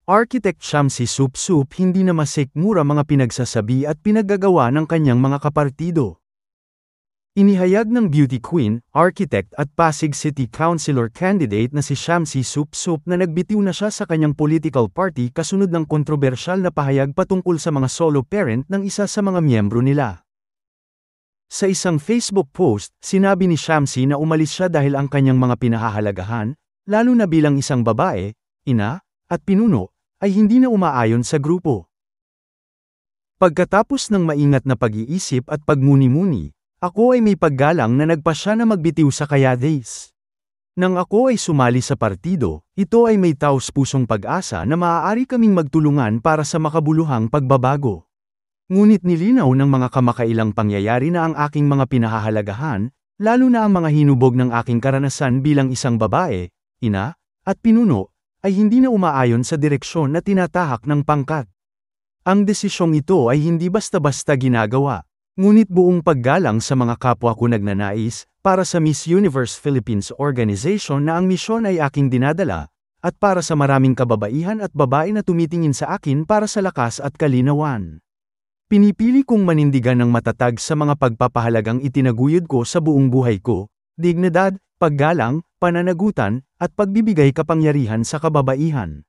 Architect Shamsi Supsup hindi na masikmura mga pinagsasabi at pinaggagawa ng kanyang mga kapartido. Inihayag ng beauty queen, architect at Pasig City Councilor candidate na si Shamsi Supsup na nagbitiw na siya sa kanyang political party kasunod ng kontrobersyal na pahayag patungkol sa mga solo parent ng isa sa mga miyembro nila. Sa isang Facebook post, sinabi ni Shamsi na umalis siya dahil ang kanyang mga pinahahalagahan, lalo na bilang isang babae, ina, at pinuno, ay hindi na umaayon sa grupo. Pagkatapos ng maingat na pag-iisip at pagmuni-muni, ako ay may paggalang na nagpasya na magbitiw sa Kayades. Nang ako ay sumali sa partido, ito ay may taos-pusong pag-asa na maaari kaming magtulungan para sa makabuluhang pagbabago. Ngunit nilinaw ng mga kamakailang pangyayari na ang aking mga pinahahalagahan, lalo na ang mga hinubog ng aking karanasan bilang isang babae, ina, at pinuno, ay hindi na umaayon sa direksyon na tinatahak ng pangkat. Ang desisyong ito ay hindi basta-basta ginagawa, ngunit buong paggalang sa mga kapwa ko nagnanais, para sa Miss Universe Philippines Organization na ang misyon ay aking dinadala, at para sa maraming kababaihan at babae na tumitingin sa akin para sa lakas at kalinawan. Pinipili kong manindigan ng matatag sa mga pagpapahalagang itinaguyod ko sa buong buhay ko, dignidad, paggalang, pananagutan, at pagbibigay kapangyarihan sa kababaihan.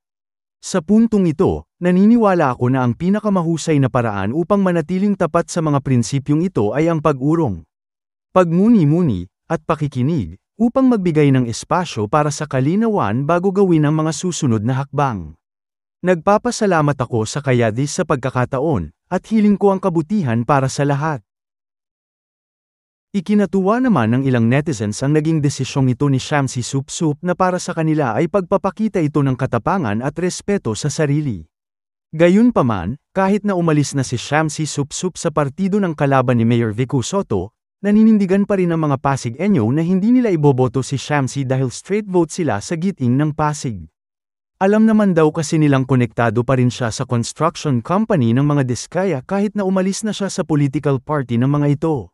Sa puntong ito, naniniwala ako na ang pinakamahusay na paraan upang manatiling tapat sa mga prinsipyong ito ay ang pag-urong, pagmuni-muni, at pakikinig, upang magbigay ng espasyo para sa kalinawan bago gawin ang mga susunod na hakbang. Nagpapasalamat ako sa Kayades sa pagkakataon, at hiling ko ang kabutihan para sa lahat. Ikinatuwa naman ng ilang netizens ang naging desisyong ito ni Shamsi Supsup na para sa kanila ay pagpapakita ito ng katapangan at respeto sa sarili. Gayunpaman, kahit na umalis na si Shamsi Supsup sa partido ng kalaban ni Mayor Vico Sotto, naninindigan pa rin ang mga Pasig-enyo na hindi nila iboboto si Shamsi dahil straight vote sila sa giting ng Pasig. Alam naman daw kasi nilang konektado pa rin siya sa construction company ng mga Diskaya kahit na umalis na siya sa political party ng mga ito.